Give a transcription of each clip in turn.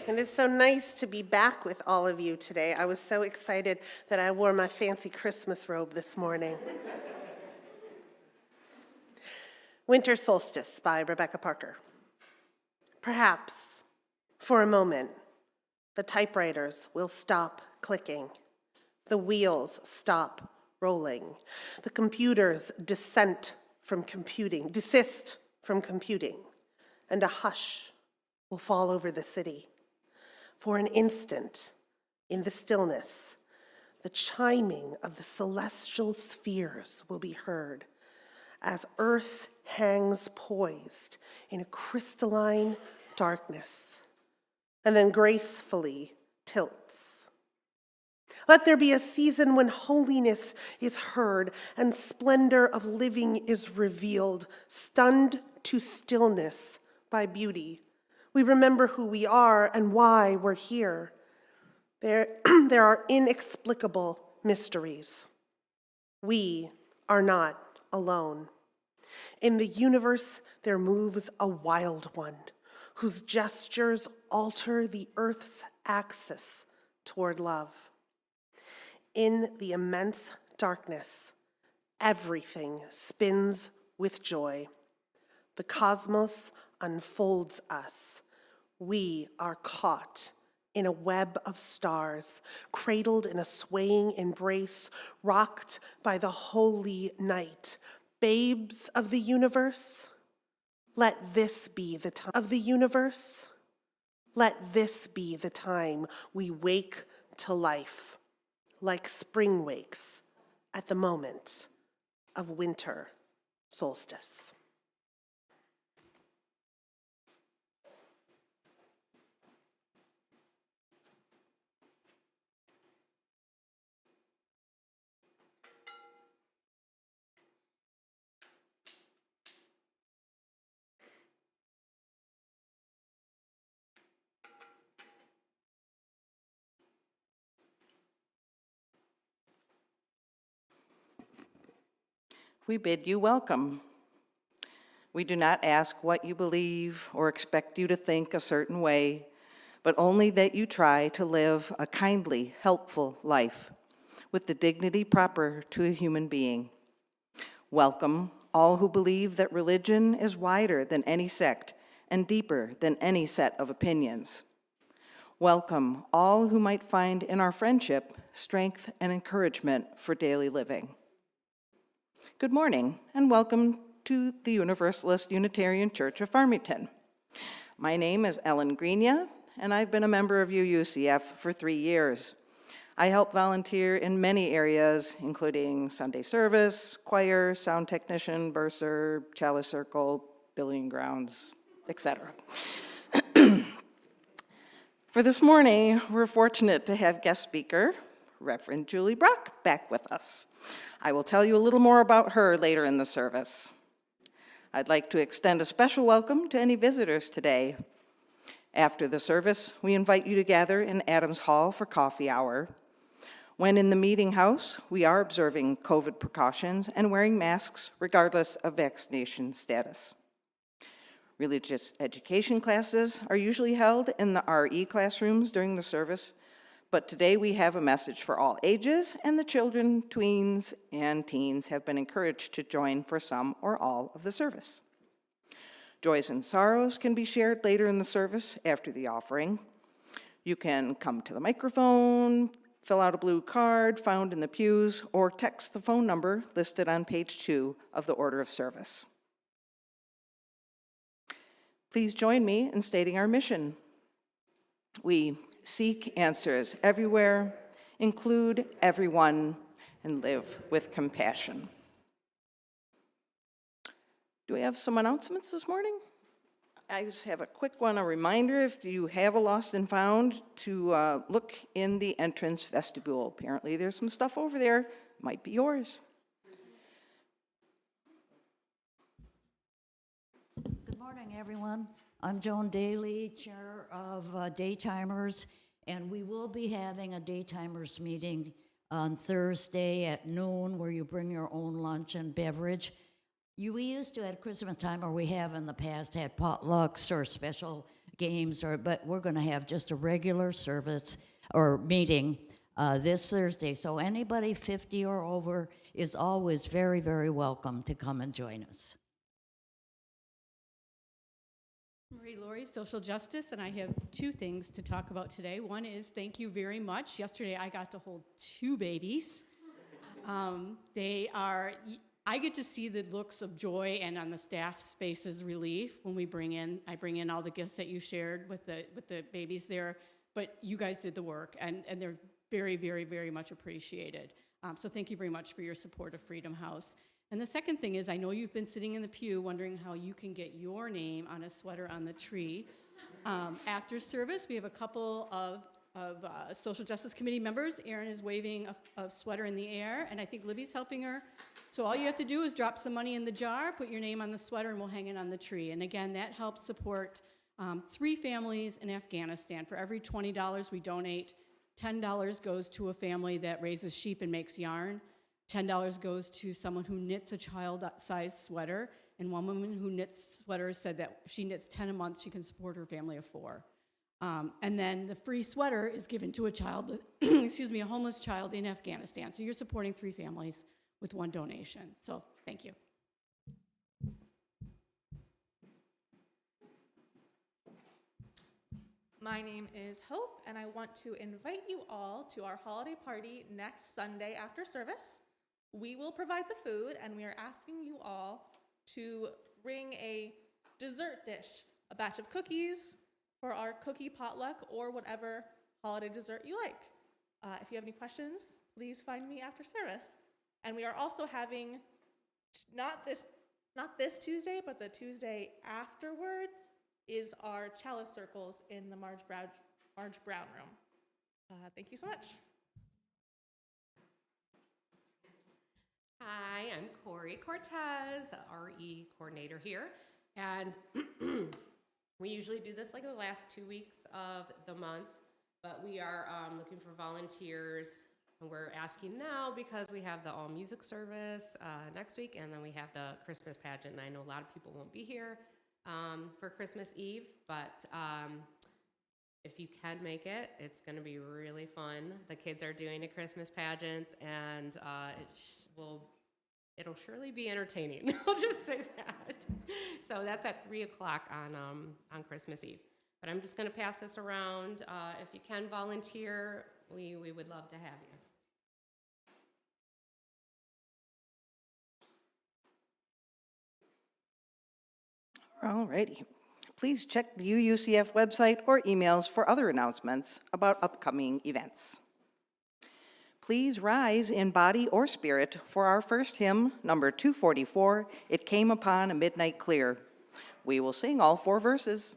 It is so nice to be back with all of you today. I was so excited that I wore my fancy Christmas robe this morning. Winter Solstice by Rebecca Parker. Perhaps, for a moment, the typewriters will stop clicking, the wheels stop rolling, the computers desist from computing, and a hush will fall over the city. For an instant, in the stillness, the chiming of the celestial spheres will be heard as Earth hangs poised in a crystalline darkness and then gracefully tilts. Let there be a season when holiness is heard and splendor of living is revealed, stunned to stillness by beauty. We remember who we are and why we're here. There are inexplicable mysteries. We are not alone. In the universe, there moves a wild one whose gestures alter the earth's axis toward love. In the immense darkness, everything spins with joy. The cosmos unfolds us. We are caught in a web of stars, cradled in a swaying embrace, rocked by the holy night. Babes of the universe, let this be the time of the universe. Let this be the time we wake to life, like spring wakes at the moment of winter solstice. We bid you welcome. We do not ask what you believe or expect you to think a certain way, but only that you try to live a kindly, helpful life with the dignity proper to a human being. Welcome all who believe that religion is wider than any sect and deeper than any set of opinions. Welcome all who might find in our friendship strength and encouragement for daily living. Good morning, and welcome to the Universalist Unitarian Church of Farmington. My name is Ellen Greenya, and I've been a member of UUCF for 3 years. I help volunteer in many areas, including Sunday service, choir, sound technician, bursar, chalice circle, building grounds, etc. For this morning, we're fortunate to have guest speaker, Reverend Julie Brock, back with us. I will tell you a little more about her later in the service. I'd like to extend a special welcome to any visitors today. After the service, we invite you to gather in Adams Hall for coffee hour. When in the meeting house, we are observing COVID precautions and wearing masks regardless of vaccination status. Religious education classes are usually held in the RE classrooms during the service, but today we have a message for all ages, and the children, tweens, and teens have been encouraged to join for some or all of the service. Joys and sorrows can be shared later in the service after the offering. You can come to the microphone, fill out a blue card found in the pews, or text the phone number listed on page 2 of the order of service. Please join me in stating our mission. We seek answers everywhere, include everyone, and live with compassion. Do we have some announcements this morning? I just have a quick one, a reminder, if you have a lost and found, to look in the entrance vestibule. Apparently there's some stuff over there, might be yours. Good morning, everyone. I'm Joan Daly, chair of Daytimers, and we will be having a Daytimers meeting on Thursday at noon where you bring your own lunch and beverage. We used to at Christmas time, or we have in the past, had potlucks or special games, but we're going to have just a regular service or meeting this Thursday. So anybody 50 or over is always very, very welcome to come and join us. Marie Laurie, Social Justice, and I have two things to talk about today. One is thank you very much. Yesterday I got to hold 2 babies. I get to see the looks of joy and on the staff's faces relief when I bring in all the gifts that you shared with the babies there, but you guys did the work, and they're very, very, very much appreciated. So thank you very much for your support of Freedom House. And the second thing is, I know you've been sitting in the pew wondering how you can get your name on a sweater on the tree. After service, we have a couple of Social Justice Committee members. Erin is waving a sweater in the air, and I think Libby's helping her. So all you have to do is drop some money in the jar, put your name on the sweater, and we'll hang it on the tree. And again, that helps support 3 families in Afghanistan. For every $20 we donate, $10 goes to a family that raises sheep and makes yarn. $10 goes to someone who knits a child-sized sweater, and one woman who knits sweaters said that if she knits 10 a month, she can support her family of 4. And then the free sweater is given to a child, a homeless child in Afghanistan. So you're supporting 3 families with 1 donation. So thank you. My name is Hope, and I want to invite you all to our holiday party next Sunday after service. We will provide the food, and we are asking you all to bring a dessert dish, a batch of cookies for our cookie potluck or whatever holiday dessert you like. If you have any questions, please find me after service. And we are also having, not this Tuesday, but the Tuesday afterwards, is our chalice circles in the Marge Brown room. Thank you so much. Hi, I'm Corey Cortez, RE coordinator here, and we usually do this like the last 2 weeks of the month, but we are looking for volunteers, and we're asking now because we have the all music service next week, and then we have the Christmas pageant, and I know a lot of people won't be here for Christmas Eve, but if you can make it, it's going to be really fun. The kids are doing a Christmas pageant, and it'll surely be entertaining. I'll just say that. So that's at 3 o'clock on Christmas Eve. But I'm just going to pass this around. If you can volunteer, we would love to have you. All righty. Please check the UUCF website or emails for other announcements about upcoming events. Please rise in body or spirit for our first hymn, number 244, It Came Upon a Midnight Clear. We will sing all 4 verses.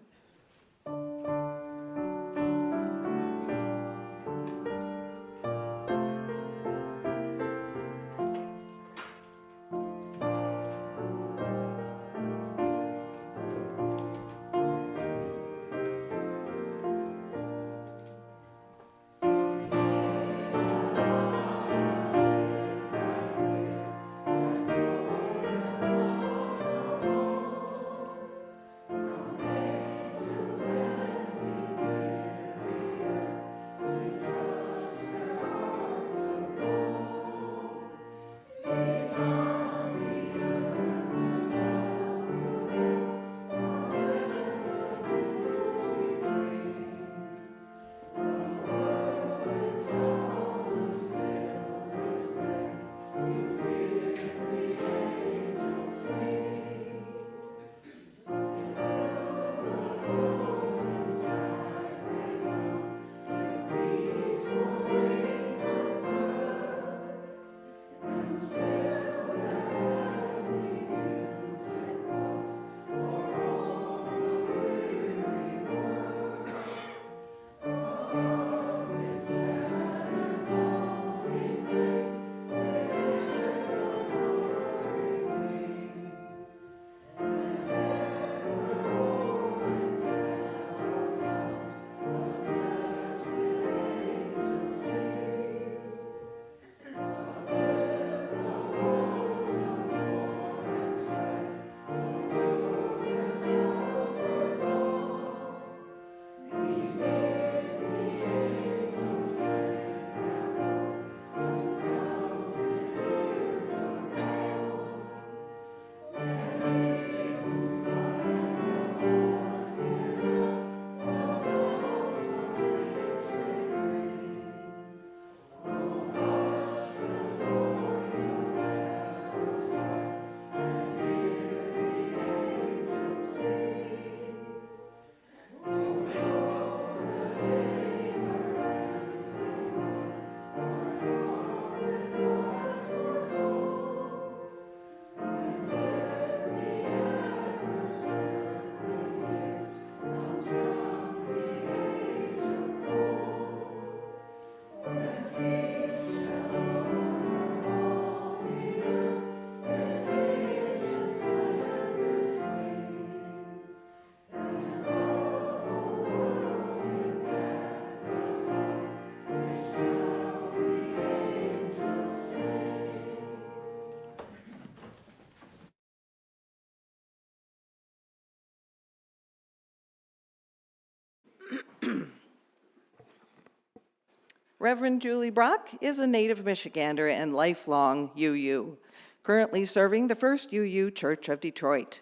Reverend Julie Brock is a native Michigander and lifelong UU, currently serving the First UU Church of Detroit.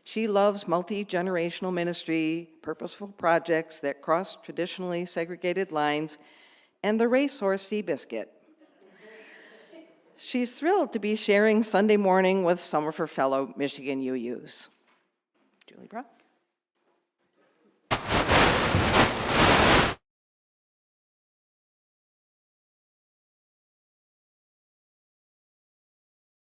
She loves multi-generational ministry, purposeful projects that cross traditionally segregated lines, and the racehorse Seabiscuit. She's thrilled to be sharing Sunday morning with some of her fellow Michigan UUs. Julie Brock.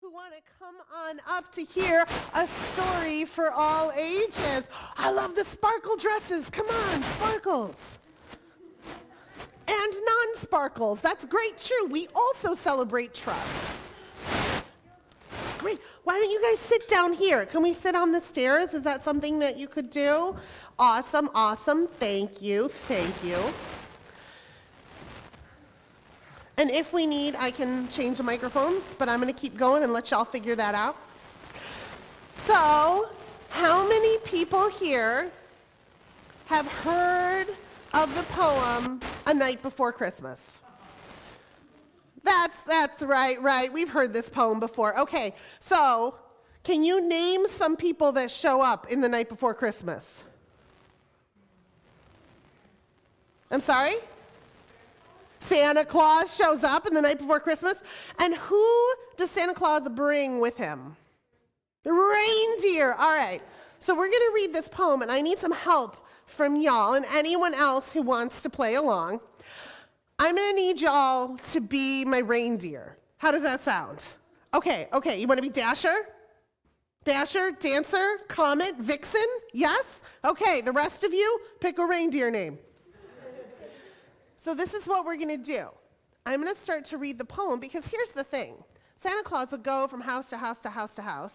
Who want to come on up to hear a story for all ages. I love the sparkle dresses. Come on, sparkles. And non-sparkles. That's great too. We also celebrate trust. Great. Why don't you guys sit down here? Can we sit on the stairs? Is that something that you could do? Awesome, awesome. Thank you, thank you. And if we need, I can change the microphones, but I'm going to keep going and let y'all figure that out. So, how many people here have heard of the poem A Night Before Christmas? That's right. We've heard this poem before. Okay, so can you name some people that show up in The Night Before Christmas? I'm sorry? Santa Claus shows up in The Night Before Christmas. And who does Santa Claus bring with him? The reindeer. All right. So we're going to read this poem, and I need some help from y'all and anyone else who wants to play along. I'm going to need y'all to be my reindeer. How does that sound? Okay. You want to be Dasher? Dasher, Dancer, Comet, Vixen? Yes? Okay, the rest of you, pick a reindeer name. So this is what we're going to do. I'm going to start to read the poem because here's the thing. Santa Claus would go from house to house to house to house,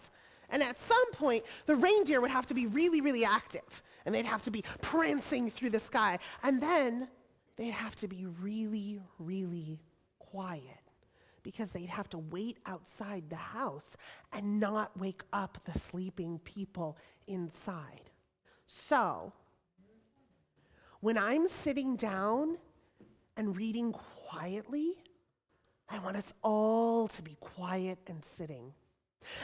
and at some point, the reindeer would have to be really, really active, and they'd have to be prancing through the sky, and then they'd have to be really, really quiet because they'd have to wait outside the house and not wake up the sleeping people inside. So, when I'm sitting down and reading quietly, I want us all to be quiet and sitting.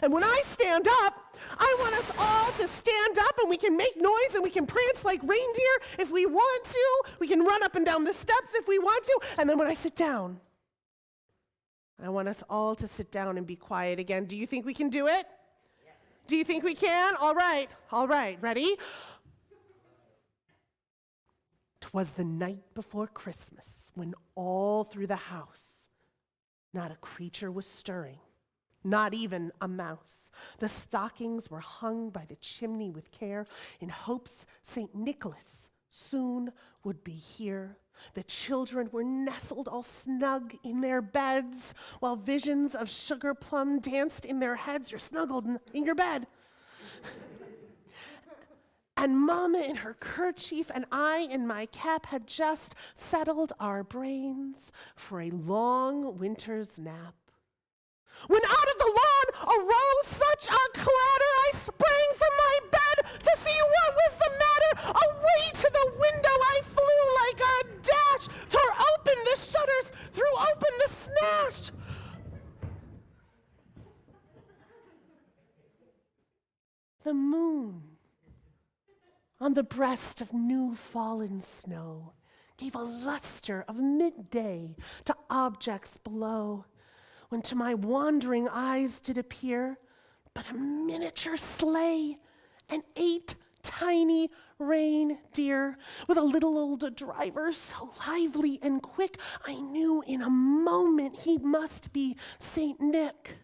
And when I stand up, I want us all to stand up, and we can make noise and we can prance like reindeer if we want to. We can run up and down the steps if we want to. And then when I sit down, I want us all to sit down and be quiet again. Do you think we can do it? Yes. Do you think we can? All right. Ready? 'Twas the night before Christmas, when all through the house not a creature was stirring, not even a mouse. The stockings were hung by the chimney with care, in hopes St. Nicholas soon would be here. The children were nestled all snug in their beds, while visions of sugar plum danced in their heads. You're snuggled in your bed. And Mama in her kerchief and I in my cap had just settled our brains for a long winter's nap. When out of the lawn arose such a clatter, I sprang from my bed to see what was the matter. Away to the window I flew like a dash, tore open the shutters, threw open the snash. The moon on the breast of new fallen snow gave a luster of midday to objects below, when to my wandering eyes did appear but a miniature sleigh and 8 tiny reindeer with a little old driver so lively and quick, I knew in a moment he must be Saint Nick.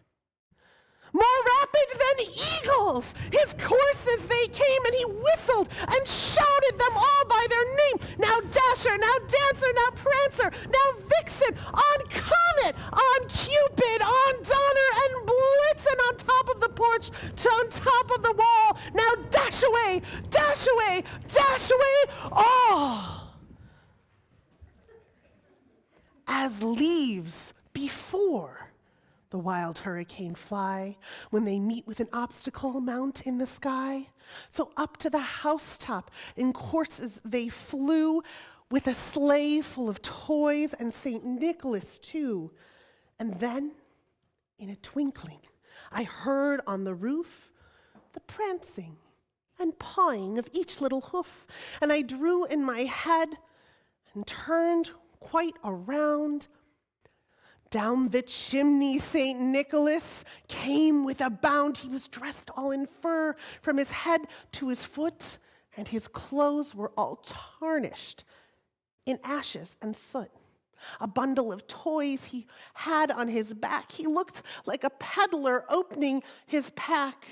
More rapid than eagles, his coursers they came, and he whistled and shouted them all by their name. Now Dasher, now Dancer, now Prancer, now Vixen, on Comet, on Cupid, on Donner, and Blitzen, on top of the porch, on top of the wall. Now dash away, dash away, dash away, all. As leaves before the wild hurricane fly when they meet with an obstacle mount in the sky. So up to the housetop in courses they flew, with a sleigh full of toys and St. Nicholas too. And then, in a twinkling, I heard on the roof the prancing and pawing of each little hoof, and I drew in my head and turned quite around. Down the chimney St. Nicholas came with a bound. He was dressed all in fur from his head to his foot, and his clothes were all tarnished in ashes and soot. A bundle of toys he had on his back. He looked like a peddler opening his pack.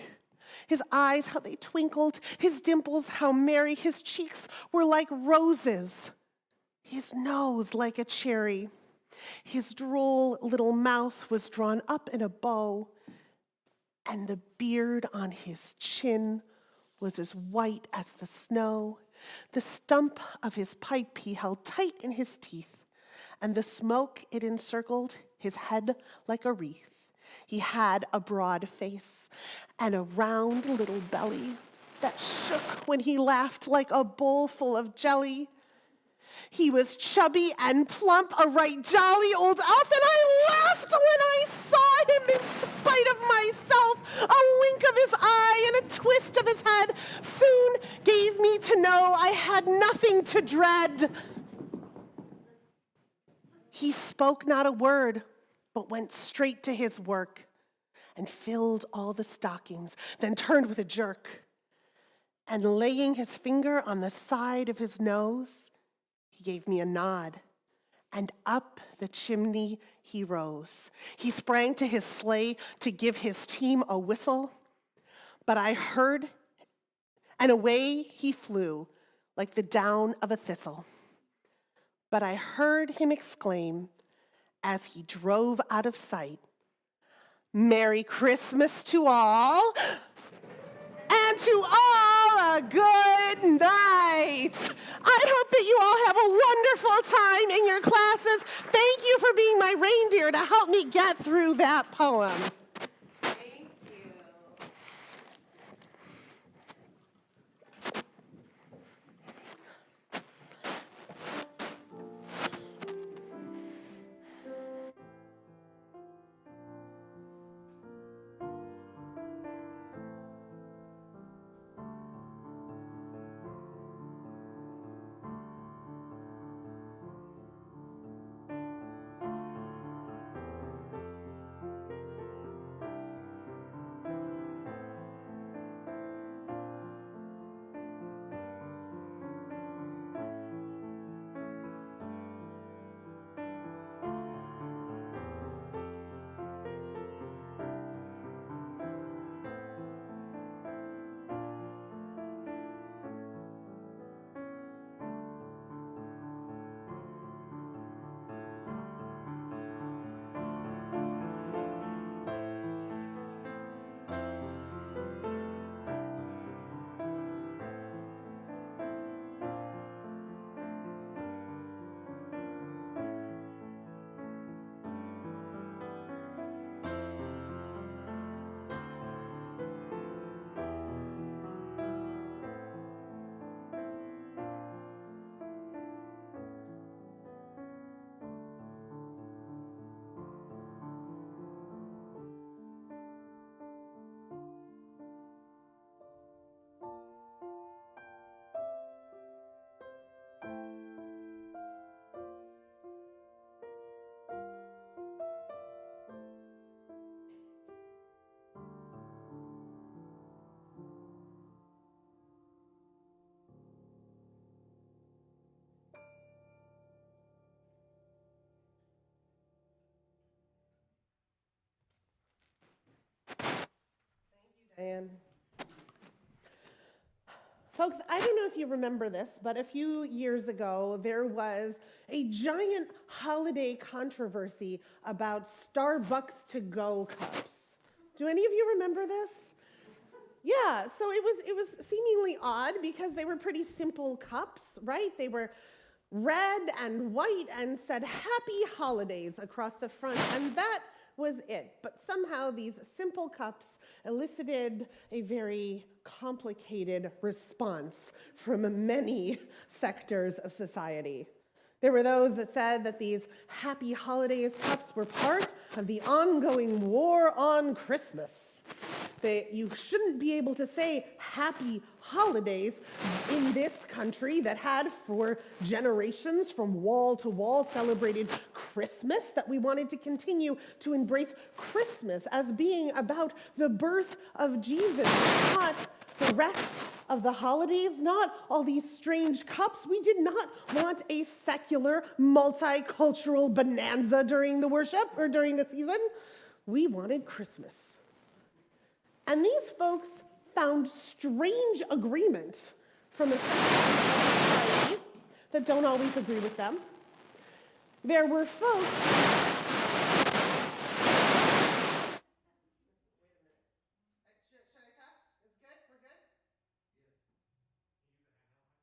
His eyes, how they twinkled, his dimples, how merry, his cheeks were like roses, his nose like a cherry. His droll little mouth was drawn up in a bow, and the beard on his chin was as white as the snow. The stump of his pipe he held tight in his teeth, and the smoke it encircled his head like a wreath. He had a broad face and a round little belly that shook when he laughed like a bowl full of jelly. He was chubby and plump, a right jolly old elf, and I laughed when I saw him in spite of myself. A wink of his eye and a twist of his head soon gave me to know I had nothing to dread. He spoke not a word, but went straight to his work and filled all the stockings, then turned with a jerk. And laying his finger on the side of his nose, he gave me a nod, and up the chimney he rose. He sprang to his sleigh to give his team a whistle, but I heard, and away he flew like the down of a thistle. But I heard him exclaim as he drove out of sight, "Merry Christmas to all, and to all a good night." I hope that you all have a wonderful time in your classes. Thank you for being my reindeer to help me get through that poem. Thank you. And folks, I don't know if you remember this, but a few years ago, there was a giant holiday controversy about Starbucks to-go cups. Do any of you remember this? Yeah, so it was seemingly odd because they were pretty simple cups, right? They were red and white and said "Happy Holidays" across the front, and that was it. But somehow these simple cups elicited a very complicated response from many sectors of society. There were those that said that these happy holidays cups were part of the ongoing war on Christmas. You shouldn't be able to say happy holidays in this country that had for generations from wall to wall celebrated Christmas, that we wanted to continue to embrace Christmas as being about the birth of Jesus, not the rest of the holidays, not all these strange cups. We did not want a secular, multicultural bonanza during the worship or during the season. We wanted Christmas. And these folks found strange agreement from a section of society that don't always agree with them. There were folks. Should I test? Is good? We're good? Can I use that?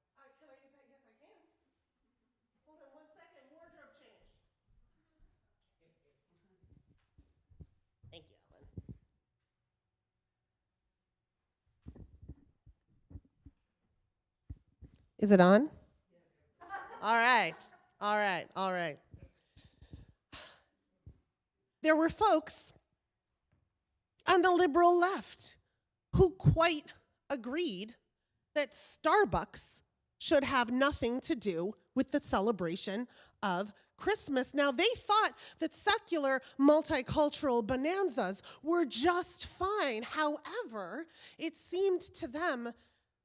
Yes, I can. Hold on 1 second. Wardrobe change. Thank you, Ellen. Is it on? All right. There were folks on the liberal left who quite agreed that Starbucks should have nothing to do with the celebration of Christmas. Now, they thought that secular multicultural bonanzas were just fine. However, it seemed to them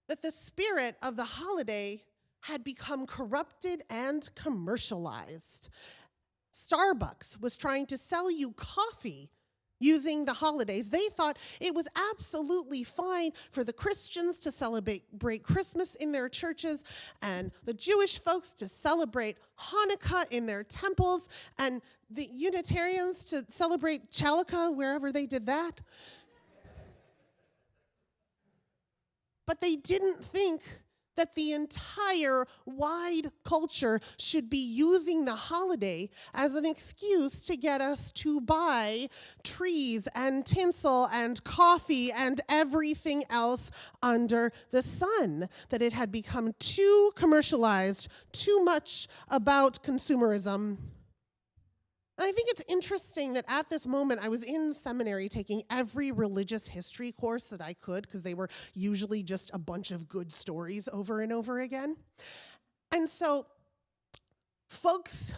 that the spirit of the holiday had become corrupted and commercialized. Starbucks was trying to sell you coffee using the holidays. They thought it was absolutely fine for the Christians to celebrate Christmas in their churches and the Jewish folks to celebrate Hanukkah in their temples and the Unitarians to celebrate Chalukah wherever they did that. But they didn't think that the entire wide culture should be using the holiday as an excuse to get us to buy trees and tinsel and coffee and everything else under the sun, that it had become too commercialized, too much about consumerism. And I think it's interesting that at this moment, I was in seminary taking every religious history course that I could, because they were usually just a bunch of good stories over and over again. And so folks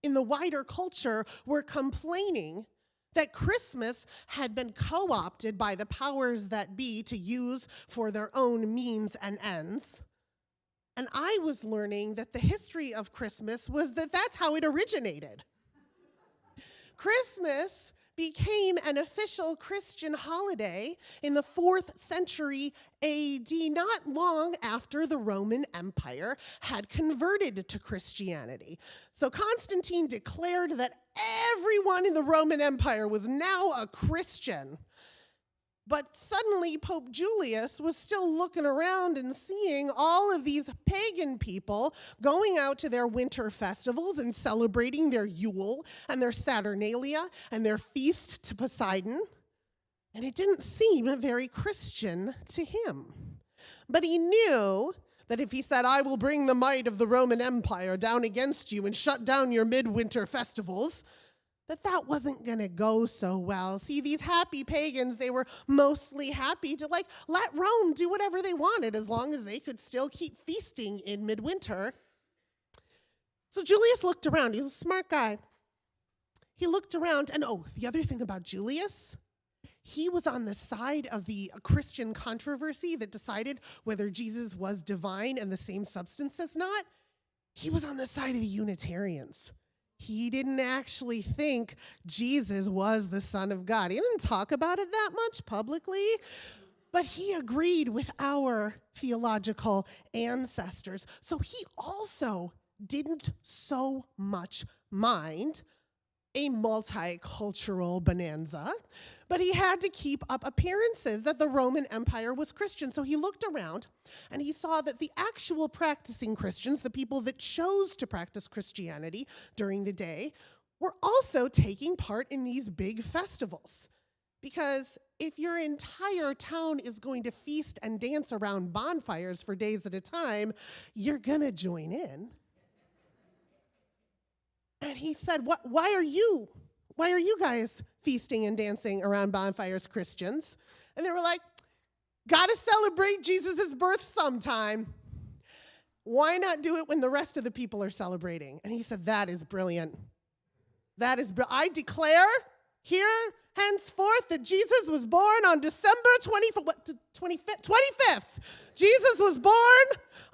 in the wider culture were complaining that Christmas had been co-opted by the powers that be to use for their own means and ends. And I was learning that the history of Christmas was that that's how it originated. Christmas became an official Christian holiday in the 4th century AD, not long after the Roman Empire had converted to Christianity. So Constantine declared that everyone in the Roman Empire was now a Christian. But suddenly Pope Julius was still looking around and seeing all of these pagan people going out to their winter festivals and celebrating their Yule and their Saturnalia and their feast to Poseidon. And it didn't seem very Christian to him. But he knew that if he said, "I will bring the might of the Roman Empire down against you and shut down your midwinter festivals," that wasn't going to go so well. See, these happy pagans, they were mostly happy to let Rome do whatever they wanted as long as they could still keep feasting in midwinter. So Julius looked around. He's a smart guy. He looked around, and the other thing about Julius, he was on the side of the Christian controversy that decided whether Jesus was divine and the same substance as not. He was on the side of the Unitarians. He didn't actually think Jesus was the Son of God. He didn't talk about it that much publicly, but he agreed with our theological ancestors. So he also didn't so much mind a multicultural bonanza, but he had to keep up appearances that the Roman Empire was Christian. So he looked around and he saw that the actual practicing Christians, the people that chose to practice Christianity during the day, were also taking part in these big festivals. Because if your entire town is going to feast and dance around bonfires for days at a time, you're going to join in. And he said, why are you guys feasting and dancing around bonfires, Christians? And they were like, gotta celebrate Jesus' birth sometime. Why not do it when the rest of the people are celebrating? And he said, that is brilliant. I declare here henceforth that Jesus was born on December 25th. Jesus was born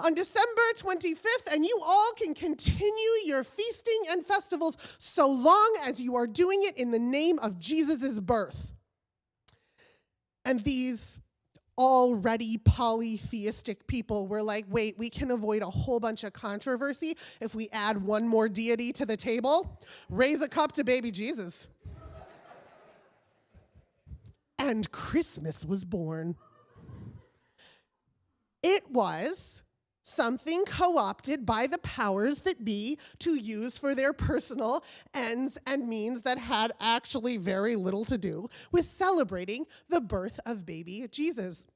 on December 25th, and you all can continue your feasting and festivals so long as you are doing it in the name of Jesus' birth. And these already polytheistic people were like, wait, we can avoid a whole bunch of controversy if we add one more deity to the table. Raise a cup to baby Jesus. And Christmas was born. It was something co-opted by the powers that be to use for their personal ends and means that had actually very little to do with celebrating the birth of baby Jesus.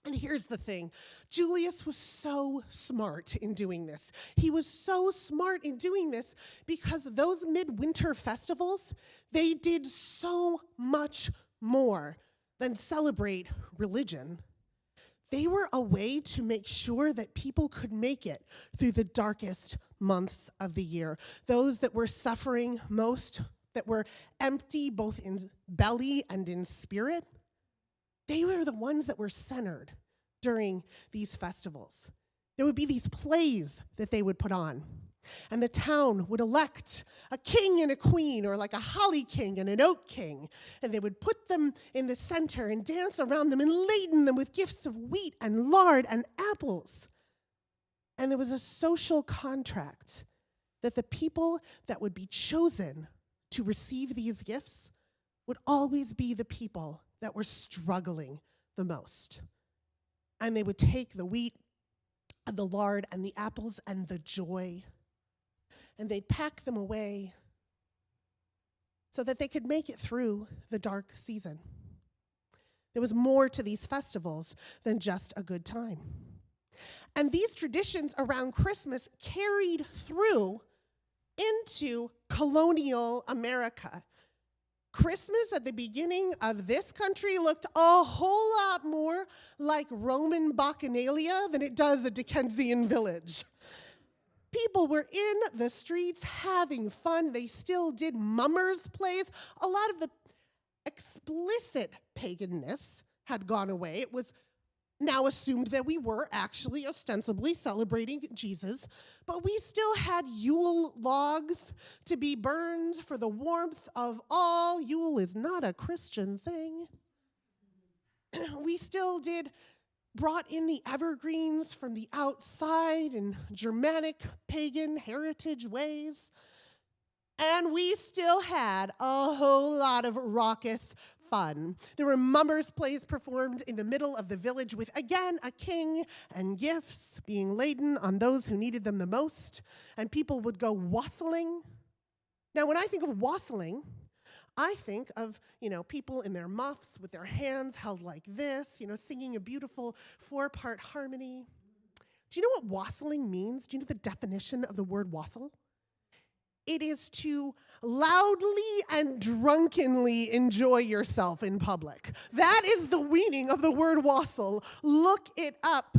And here's the thing, Julius was so smart in doing this. He was so smart in doing this because those midwinter festivals, they did so much more than celebrate religion. They were a way to make sure that people could make it through the darkest months of the year. Those that were suffering most, that were empty both in belly and in spirit, they were the ones that were centered during these festivals. There would be these plays that they would put on, and the town would elect a king and a queen, or like a holly king and an oak king, and they would put them in the center and dance around them and laden them with gifts of wheat and lard and apples. And there was a social contract that the people that would be chosen to receive these gifts would always be the people that were struggling the most. And they would take the wheat and the lard and the apples and the joy, and they'd pack them away so that they could make it through the dark season. There was more to these festivals than just a good time. And these traditions around Christmas carried through into colonial America. Christmas at the beginning of this country looked a whole lot more like Roman Bacchanalia than it does a Dickensian village. People were in the streets having fun. They still did mummers' plays. A lot of the explicit paganness had gone away. It was now assumed that we were actually ostensibly celebrating Jesus, but we still had Yule logs to be burned for the warmth of all. Yule is not a Christian thing. We still brought in the evergreens from the outside in Germanic pagan heritage ways. And we still had a whole lot of raucous fun. There were mummers' plays performed in the middle of the village with, again, a king and gifts being laden on those who needed them the most. And people would go wassailing. Now, when I think of wassailing, I think of, people in their muffs with their hands held like this, singing a beautiful 4-part harmony. Do you know what wassailing means? Do you know the definition of the word wassail? It is to loudly and drunkenly enjoy yourself in public. That is the meaning of the word wassail. Look it up.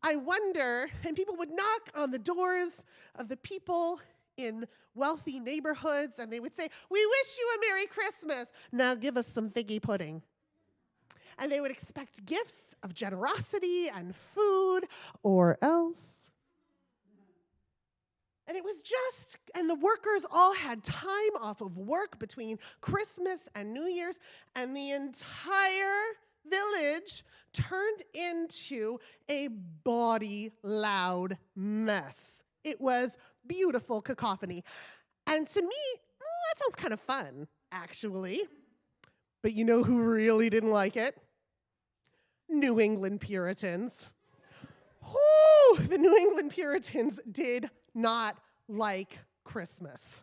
I wonder, and people would knock on the doors of the people in wealthy neighborhoods, and they would say, "We wish you a Merry Christmas. Now give us some figgy pudding." And they would expect gifts of generosity and food, or else. And it was and the workers all had time off of work between Christmas and New Year's, and the entire village turned into a bawdy, loud mess. It was beautiful cacophony. And to me, that sounds kind of fun, actually. But you know who really didn't like it? New England Puritans. The New England Puritans did not like Christmas.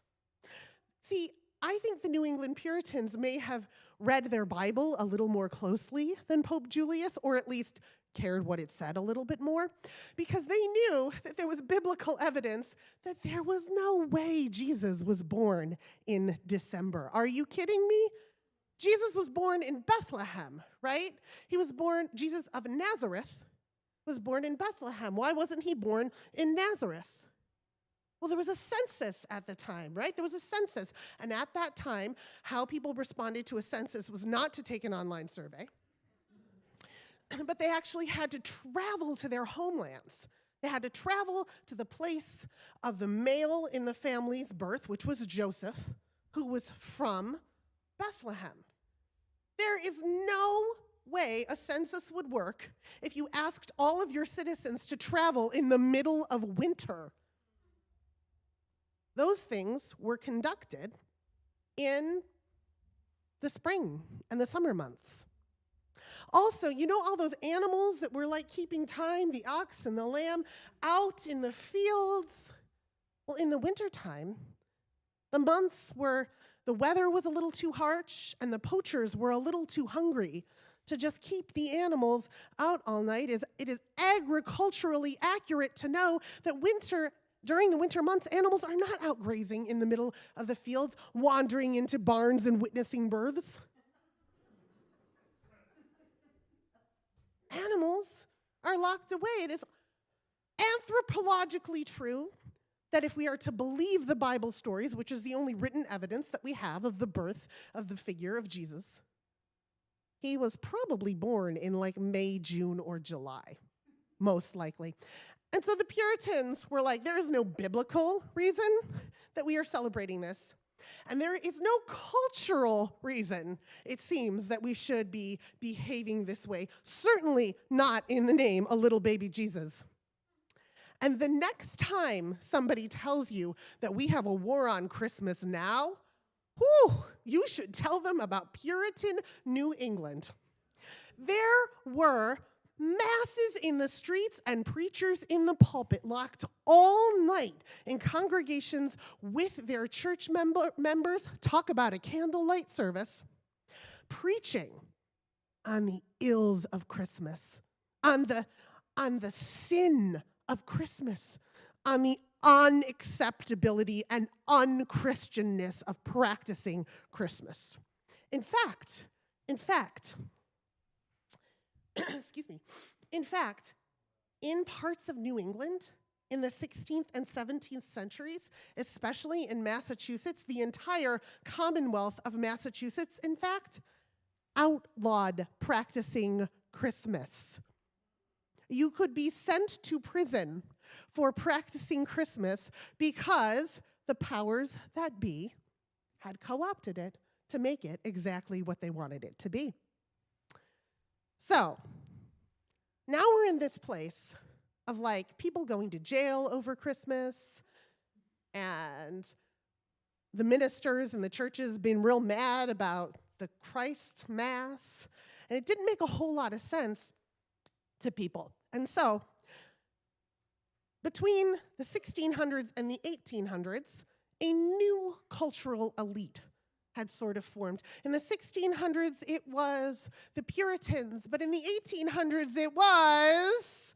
See, I think the New England Puritans may have read their Bible a little more closely than Pope Julius, or at least cared what it said a little bit more, because they knew that there was biblical evidence that there was no way Jesus was born in December. Are you kidding me? Jesus was born in Bethlehem, right? Jesus of Nazareth was born in Bethlehem. Why wasn't he born in Nazareth? Well, there was a census at the time, right? There was a census. And at that time, how people responded to a census was not to take an online survey, but they actually had to travel to their homelands. They had to travel to the place of the male in the family's birth, which was Joseph, who was from Bethlehem. There is no way a census would work if you asked all of your citizens to travel in the middle of winter. Those things were conducted in the spring and the summer months. Also, you know all those animals that were like keeping time, the ox and the lamb, out in the fields? Well, in the wintertime, the months where the weather was a little too harsh and the poachers were a little too hungry to just keep the animals out all night. It is agriculturally accurate to know that during the winter months, animals are not out grazing in the middle of the fields, wandering into barns and witnessing births. Animals are locked away. It is anthropologically true that if we are to believe the Bible stories, which is the only written evidence that we have of the birth of the figure of Jesus, he was probably born in like May, June, or July, most likely. And so the Puritans were like, there is no biblical reason that we are celebrating this. And there is no cultural reason, it seems, that we should be behaving this way. Certainly not in the name of little baby Jesus. And the next time somebody tells you that we have a war on Christmas now, you should tell them about Puritan New England. There were masses in the streets and preachers in the pulpit locked all night in congregations with their church members, talk about a candlelight service, preaching on the ills of Christmas, on the sin of Christmas, on the unacceptability and unchristianness of practicing Christmas. In fact, in parts of New England, in the 16th and 17th centuries, especially in Massachusetts, the entire Commonwealth of Massachusetts, in fact, outlawed practicing Christmas. You could be sent to prison for practicing Christmas because the powers that be had co-opted it to make it exactly what they wanted it to be. So, now we're in this place of like people going to jail over Christmas, and the ministers and the churches being real mad about the Christ Mass, and it didn't make a whole lot of sense to people. And so, between the 1600s and the 1800s, a new cultural elite had sort of formed. In the 1600s, it was the Puritans, but in the 1800s, it was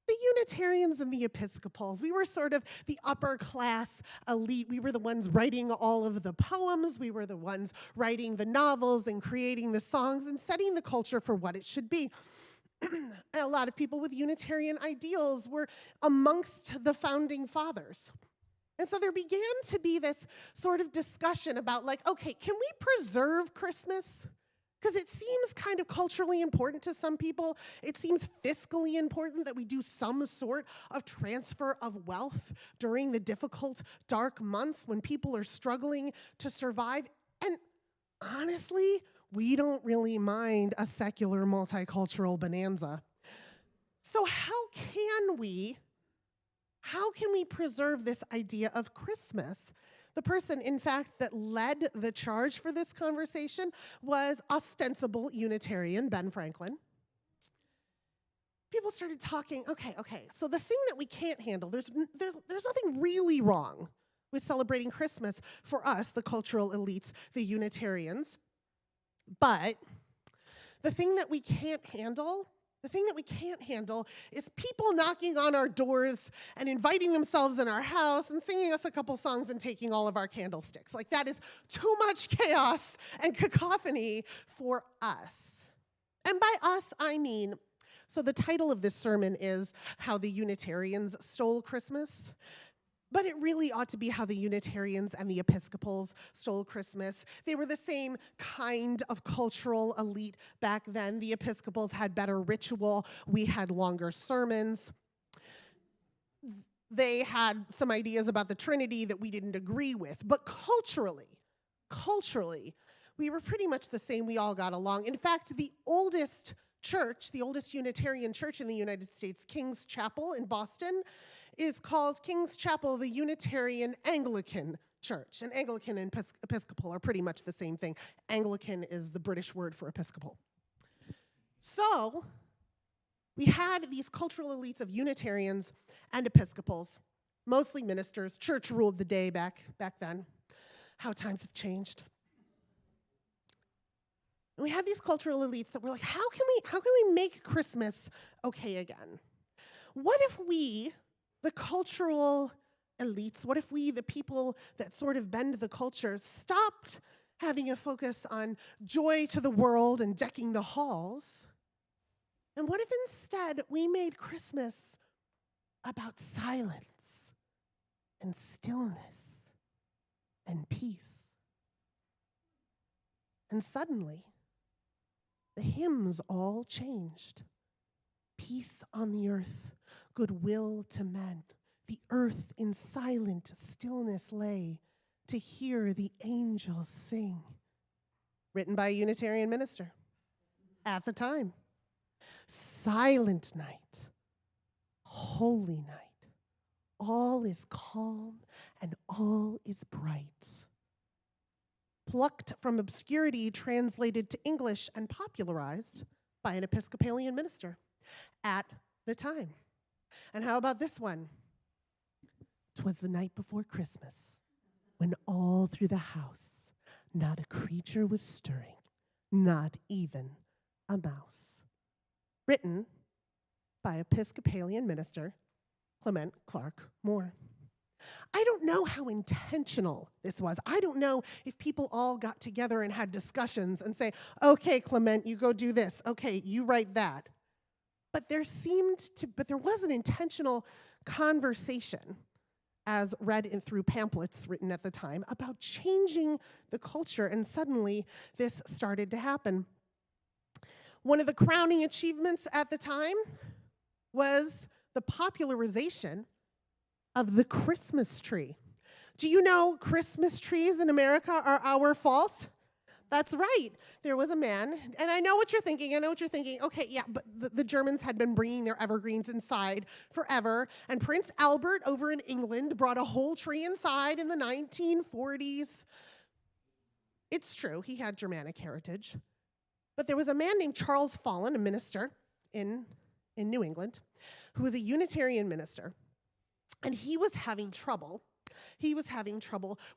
the Unitarians and the Episcopals. We were sort of the upper class elite. We were the ones writing all of the poems. We were the ones writing the novels and creating the songs and setting the culture for what it should be. A lot of people with Unitarian ideals were amongst the founding fathers. And so there began to be this sort of discussion about like, okay, can we preserve Christmas? Because it seems kind of culturally important to some people. It seems fiscally important that we do some sort of transfer of wealth during the difficult, dark months when people are struggling to survive. And honestly, we don't really mind a secular multicultural bonanza. So how can we preserve this idea of Christmas? The person, in fact, that led the charge for this conversation was ostensible Unitarian Ben Franklin. People started talking, okay, so the thing that we can't handle, there's nothing really wrong with celebrating Christmas for us, the cultural elites, the Unitarians. But the thing that we can't handle is people knocking on our doors and inviting themselves in our house and singing us a couple songs and taking all of our candlesticks. Like, that is too much chaos and cacophony for us. And by us, I mean, so the title of this sermon is How the Unitarians Stole Christmas. But it really ought to be how the Unitarians and the Episcopals stole Christmas. They were the same kind of cultural elite back then. The Episcopals had better ritual. We had longer sermons. They had some ideas about the Trinity that we didn't agree with. But culturally, we were pretty much the same. We all got along. In fact, the oldest church, the oldest Unitarian church in the United States, King's Chapel in Boston, is called King's Chapel, the Unitarian Anglican Church. And Anglican and Episcopal are pretty much the same thing. Anglican is the British word for Episcopal. So we had these cultural elites of Unitarians and Episcopals, mostly ministers. Church ruled the day back then. How times have changed. And we had these cultural elites that were like, how can we make Christmas okay again? What if we, the cultural elites, what if we, the people that sort of bend the culture, stopped having a focus on joy to the world and decking the halls? And what if instead we made Christmas about silence and stillness and peace? And suddenly, the hymns all changed. Peace on the earth, goodwill to men. The earth in silent stillness lay to hear the angels sing. Written by a Unitarian minister at the time. Silent night, holy night. All is calm and all is bright. Plucked from obscurity, translated to English and popularized by an Episcopalian minister at the time. And how about this one? 'Twas the night before Christmas, when all through the house not a creature was stirring, not even a mouse. Written by Episcopalian minister Clement Clark Moore. I don't know how intentional this was. I don't know if people all got together and had discussions and say, okay, Clement, you go do this. Okay, you write that. But there was an intentional conversation, as read through pamphlets written at the time, about changing the culture, and suddenly this started to happen. One of the crowning achievements at the time was the popularization of the Christmas tree. Do you know Christmas trees in America are our fault? That's right. There was a man, and I know what you're thinking. Okay, yeah, but the Germans had been bringing their evergreens inside forever, and Prince Albert over in England brought a whole tree inside in the 1940s. It's true, he had Germanic heritage. But there was a man named Charles Follen, a minister in New England, who was a Unitarian minister, and he was having trouble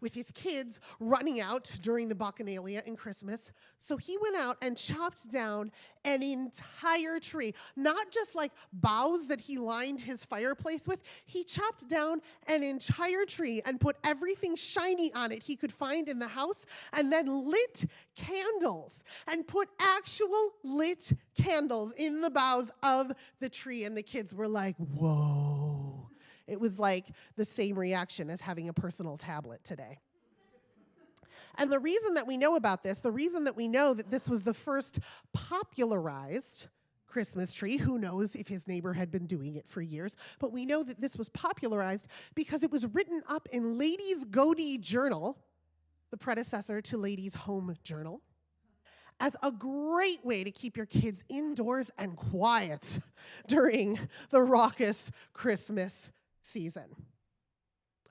with his kids running out during the Bacchanalia in Christmas. So he went out and chopped down an entire tree, not just like boughs that he lined his fireplace with. He chopped down an entire tree and put everything shiny on it he could find in the house, and then lit candles and put actual lit candles in the boughs of the tree. And the kids were like, whoa. It was like the same reaction as having a personal tablet today. And the reason that we know about this, the reason that we know that this was the first popularized Christmas tree, who knows if his neighbor had been doing it for years, but we know that this was popularized because it was written up in Ladies' Godey Journal, the predecessor to Ladies' Home Journal, as a great way to keep your kids indoors and quiet during the raucous Christmas season.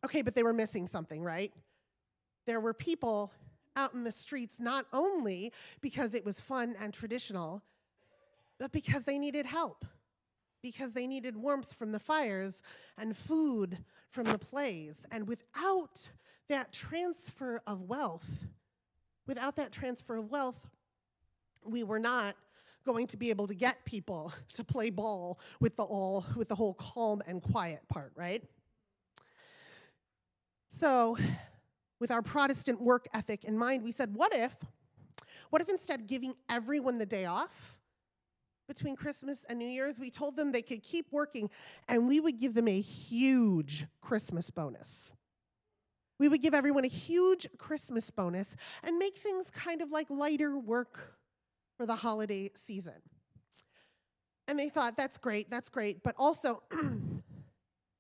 Okay, but they were missing something, right? There were people out in the streets not only because it was fun and traditional, but because they needed help. because they needed warmth from the fires and food from the plays. And without that transfer of wealth, we were not going to be able to get people to play ball with the whole calm and quiet part, right? So, with our Protestant work ethic in mind, we said, what if instead giving everyone the day off between Christmas and New Year's, we told them they could keep working and we would give them a huge Christmas bonus. We would give everyone a huge Christmas bonus and make things kind of like lighter work for the holiday season. And they thought, that's great, but also,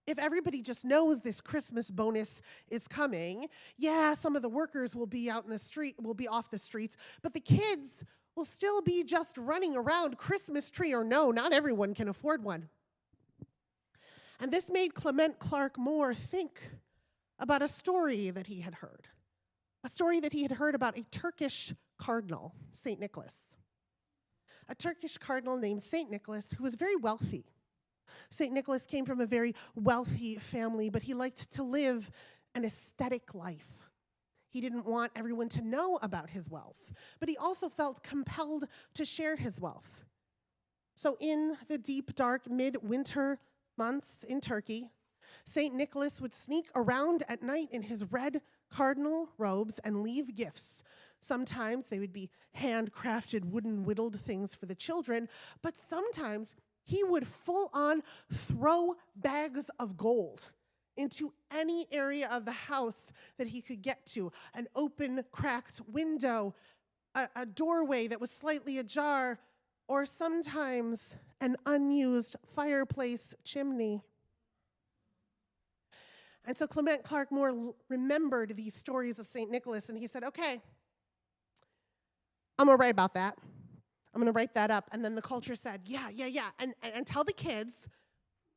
if everybody just knows this Christmas bonus is coming, yeah, some of the workers will be out in the street, will be off the streets, but the kids will still be just running around, Christmas tree or no, not everyone can afford one. And this made Clement Clark Moore think about a story that he had heard. A story that he had heard about a Turkish cardinal, St. Nicholas. A Turkish cardinal named St. Nicholas who was very wealthy. St. Nicholas came from a very wealthy family, but he liked to live an aesthetic life. He didn't want everyone to know about his wealth, but he also felt compelled to share his wealth. So in the deep, dark, midwinter months in Turkey, St. Nicholas would sneak around at night in his red cardinal robes and leave gifts. Sometimes they would be handcrafted, wooden, whittled things for the children, but sometimes he would full-on throw bags of gold into any area of the house that he could get to. An open, cracked window, a doorway that was slightly ajar, or sometimes an unused fireplace chimney. And so Clement Clark Moore remembered these stories of St. Nicholas, and he said, okay, I'm going to write about that. I'm going to write that up. And then the culture said, yeah. And tell the kids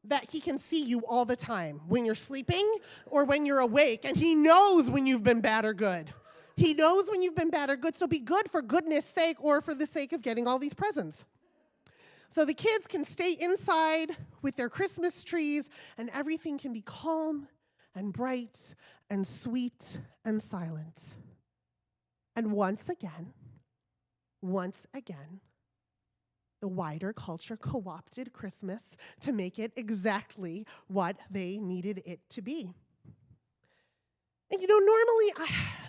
that he can see you all the time when you're sleeping or when you're awake. And he knows when you've been bad or good. He knows when you've been bad or good. So be good for goodness sake or for the sake of getting all these presents. So the kids can stay inside with their Christmas trees and everything can be calm and bright and sweet and silent. And once again, the wider culture co-opted Christmas to make it exactly what they needed it to be. And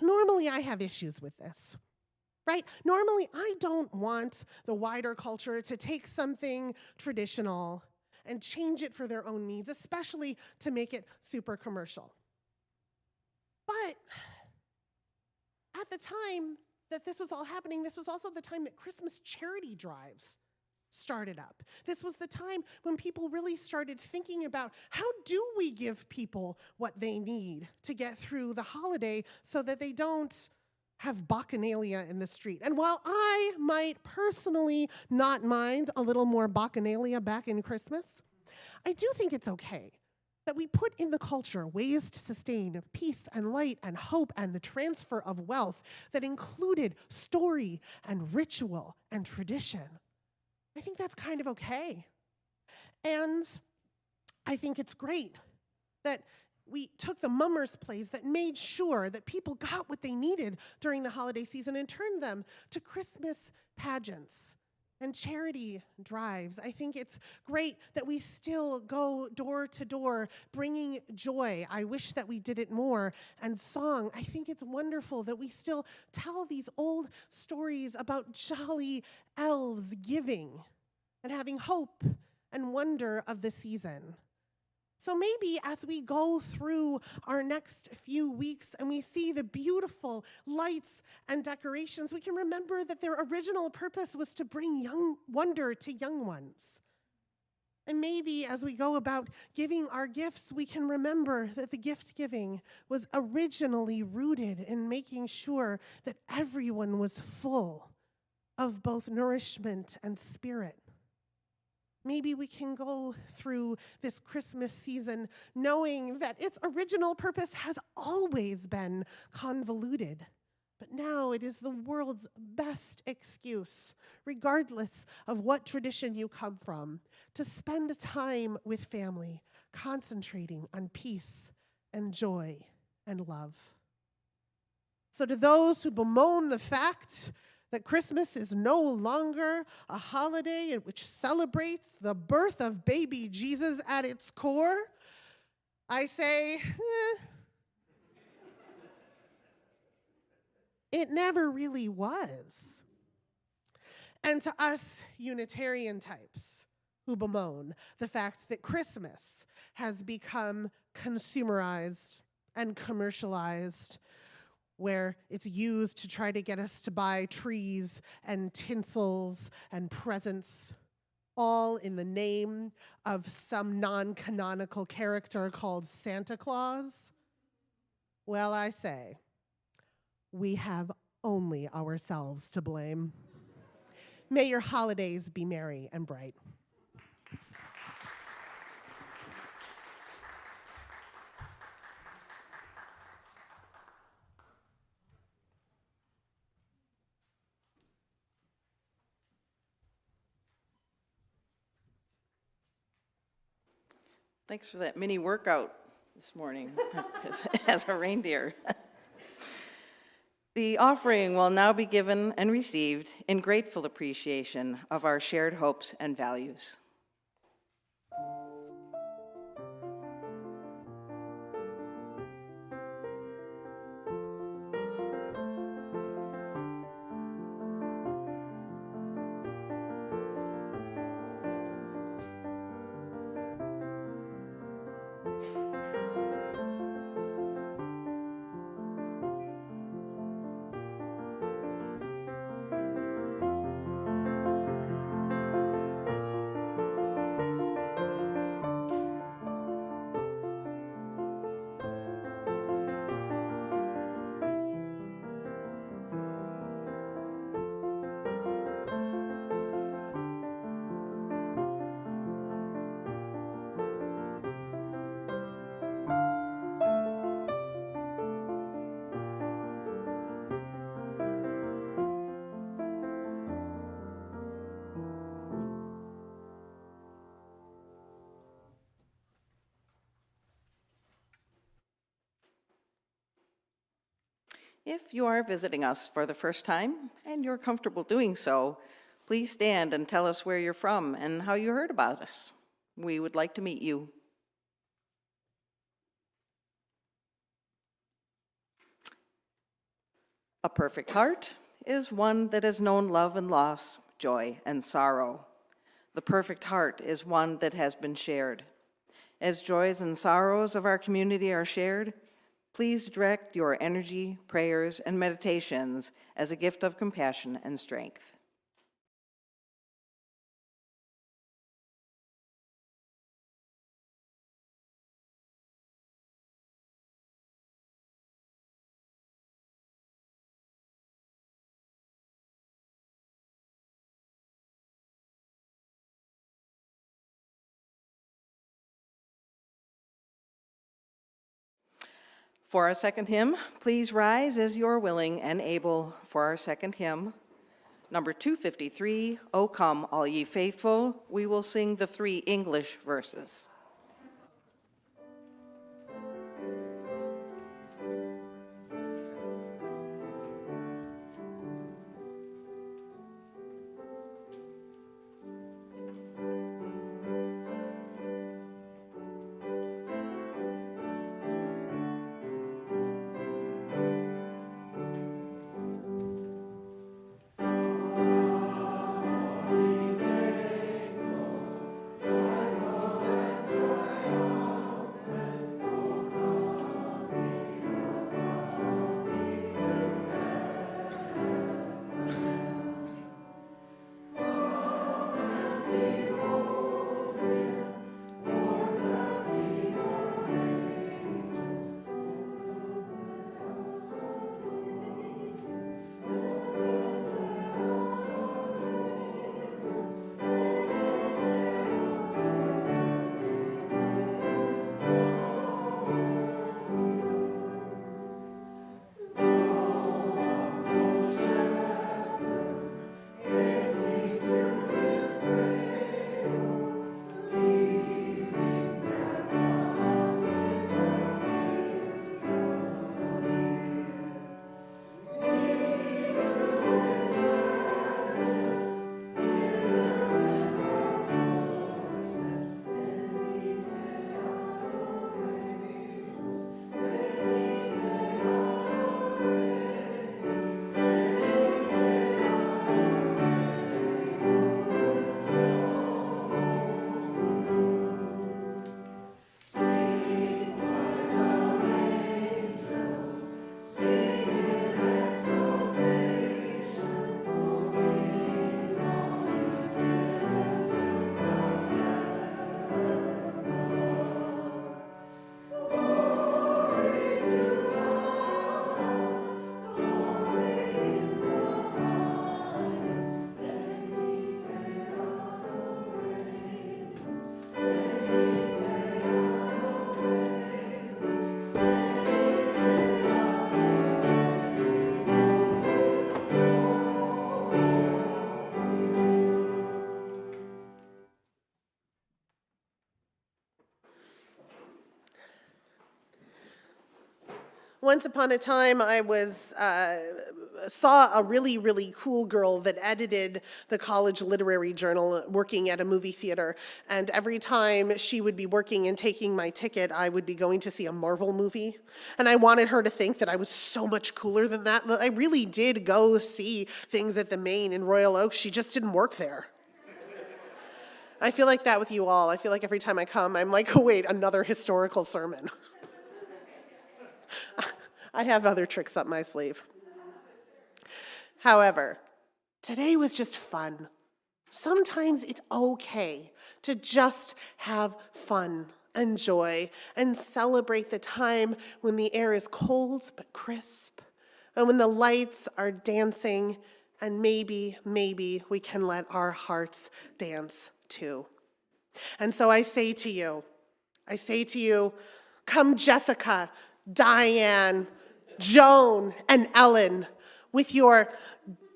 normally I have issues with this, right? Normally I don't want the wider culture to take something traditional and change it for their own needs, especially to make it super commercial. But at the time that this was all happening, this was also the time that Christmas charity drives started up. This was the time when people really started thinking about how do we give people what they need to get through the holiday so that they don't have Bacchanalia in the street. And while I might personally not mind a little more Bacchanalia back in Christmas, I do think it's okay that we put in the culture ways to sustain peace and light and hope and the transfer of wealth that included story and ritual and tradition. I think that's kind of okay. And I think it's great that we took the mummers' plays that made sure that people got what they needed during the holiday season and turned them to Christmas pageants and charity drives. I think it's great that we still go door to door bringing joy. I wish that we did it more. And song. I think it's wonderful that we still tell these old stories about jolly elves giving and having hope and wonder of the season. So maybe as we go through our next few weeks and we see the beautiful lights and decorations, we can remember that their original purpose was to bring young wonder to young ones. And maybe as we go about giving our gifts, we can remember that the gift giving was originally rooted in making sure that everyone was full of both nourishment and spirit. Maybe we can go through this Christmas season knowing that its original purpose has always been convoluted, But now it is the world's best excuse, regardless of what tradition you come from, to spend time with family, concentrating on peace and joy and love. So to those who bemoan the fact that Christmas is no longer a holiday which celebrates the birth of baby Jesus at its core, I say, it never really was. And to us Unitarian types who bemoan the fact that Christmas has become consumerized and commercialized, where it's used to try to get us to buy trees and tinsels and presents, all in the name of some non-canonical character called Santa Claus. Well, I say, we have only ourselves to blame. May your holidays be merry and bright. Thanks for that mini workout this morning as a reindeer. The offering will now be given and received in grateful appreciation of our shared hopes and values. If you are visiting us for the first time and you're comfortable doing so, please stand and tell us where you're from and how you heard about us. We would like to meet you. A perfect heart is one that has known love and loss, joy and sorrow. The perfect heart is one that has been shared. As joys and sorrows of our community are shared, please direct your energy, prayers, and meditations as a gift of compassion and strength. For our second hymn, please rise as you're willing and able for our second hymn. Number 253, O Come All Ye Faithful. We will sing the 3 English verses. Once upon a time, I saw a really, really cool girl that edited the college literary journal working at a movie theater. And every time she would be working and taking my ticket, I would be going to see a Marvel movie. And I wanted her to think that I was so much cooler than that. I really did go see things at the Main in Royal Oak. She just didn't work there. I feel like that with you all. I feel like every time I come, I'm like, oh wait, another historical sermon. I have other tricks up my sleeve. However, today was just fun. Sometimes it's okay to just have fun and joy and celebrate the time when the air is cold but crisp and when the lights are dancing, and maybe we can let our hearts dance too. And so I say to you, come Jessica, Diane, Joan, and Ellen, with your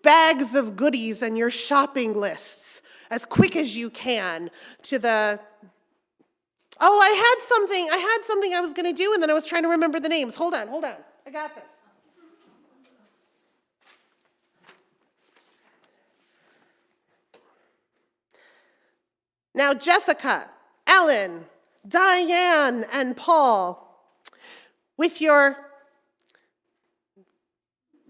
bags of goodies and your shopping lists as quick as you can to the, I had something I was gonna do and then I was trying to remember the names. Hold on, I got this. Now Jessica, Ellen, Diane, and Paul, with your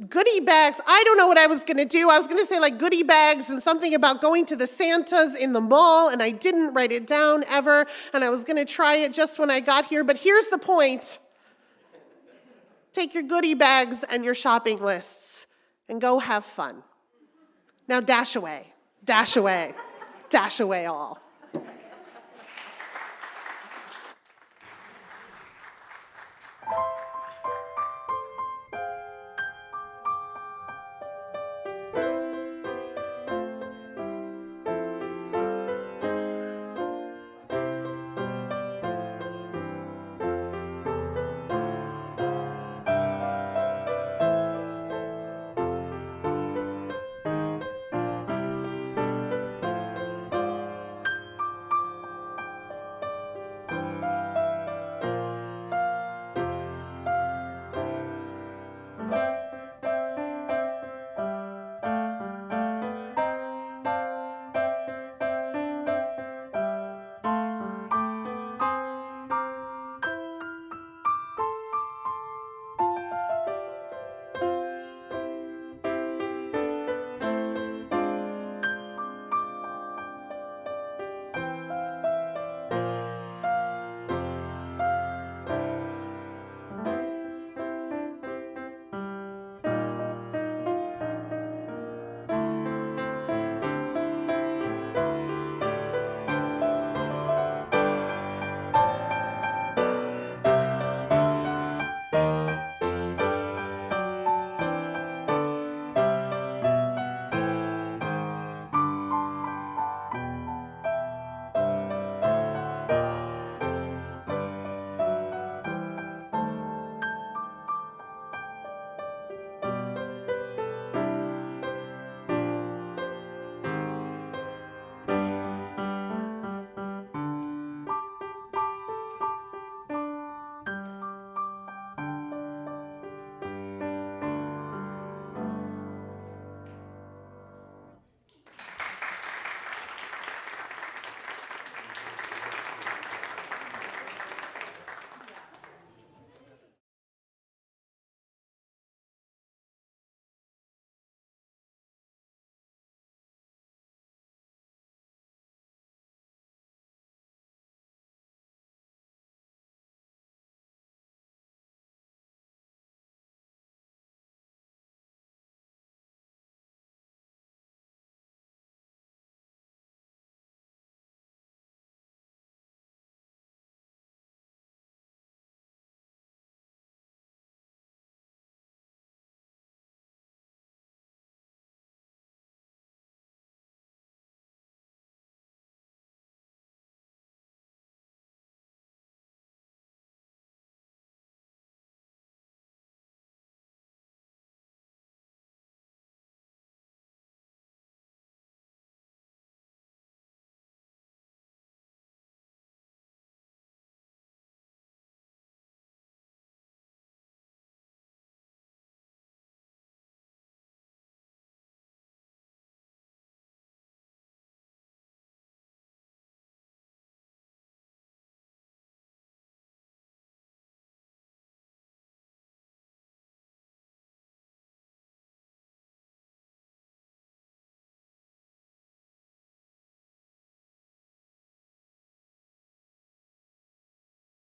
goodie bags. I don't know what I was going to do. I was going to say like goodie bags and something about going to the Santas in the mall, and I didn't write it down ever, and I was going to try it just when I got here, but here's the point. Take your goodie bags and your shopping lists and go have fun. Now dash away all.